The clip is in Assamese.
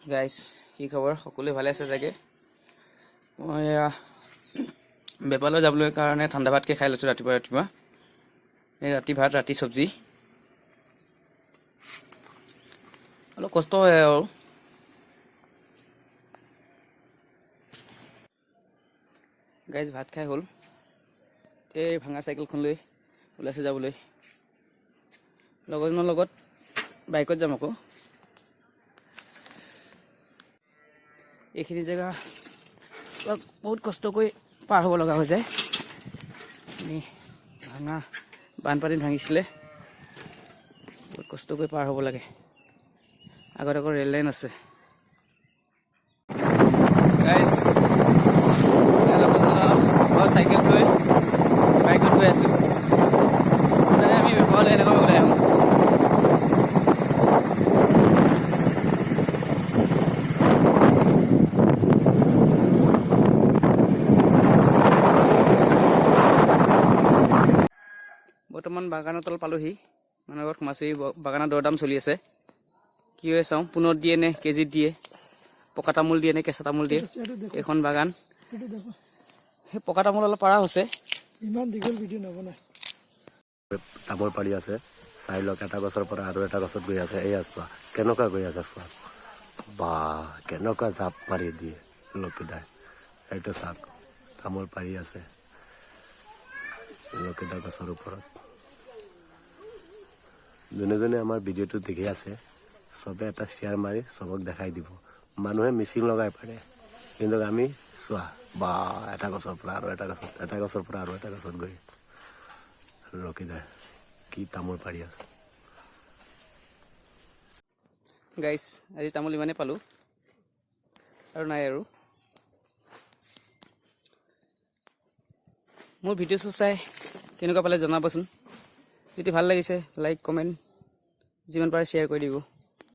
গাইজ কি খবৰ সকলোৱে ভালে আছে চাগে মই বেপাৰলৈ যাবলৈ কাৰণে ঠাণ্ডা ভাতকে খাই লৈছোঁ ৰাতিপুৱা এই ৰাতি ভাত ৰাতি চব্জি অলপ কষ্ট হয় আৰু গাইজ ভাত খাই হ'ল এই ভাঙা চাইকেলখন লৈ ওলাইছে যাবলৈ লগৰজনৰ লগত বাইকত যাম আকৌ এইখিনি জেগা বহুত কষ্ট কৰি পাৰ হ'ব লগা হৈ যায় ভাঙা বানপানীত ভাঙিছিলে বহুত কষ্ট কৰি পাৰ হ'ব লাগে আগত আকৌ ৰেল লাইন আছে গাইজ চাইকেল থৈ বাইকত গৈ আছোঁ আমি বেপাৰলৈ এনেকৈ ওলাই আহোঁ বৰ্তমান বাগানৰ তল পালোহি মানুহৰ ঘৰত সোমাইছোঁ বাগানৰ দৰ দাম চলি আছে কি হৈ চাওঁ পোনত দিয়ে নে কেজিত দিয়ে পকা তামোল দিয়ে নে কেঁচা তামোল দিয়ে এইখন বাগান সেই পকা তামোল অলপ পাৰা হৈছে ইমান দীঘল ভিডিঅ' নবনাই তামোল পাৰি আছে চাই লওক এটা গছৰ পৰা আৰু এটা গছত গৈ আছে এয়া চোৱা কেনেকুৱা গৈ আছে চোৱা বা কেনেকুৱা জাপ মাৰি দিয়ে লক্ষীদাই এইটো চাওক তামোল পাৰি আছে লক্ষীদা গছৰ ওপৰত যোনে যোনে আমাৰ ভিডিঅ'টো দেখি আছে চবে এটা শ্বেয়াৰ মাৰি চবক দেখাই দিব মানুহে মিচিং লগাই পাৰে কিন্তু আমি চোৱা বা এটা গছৰ পৰা আৰু এটা গছৰ পৰা আৰু এটা গছত গৈ লক্ষীদাই কি তামোল পাৰি আছে গাইজ আজি তামোল ইমানেই পালোঁ আৰু নাই আৰু মোৰ ভিডিঅ'টো চাই কেনেকুৱা পালে জনাবচোন যদি ভাল লাগিছে লাইক কমেণ্ট যিমান পাৰে শ্বেয়াৰ কৰি দিব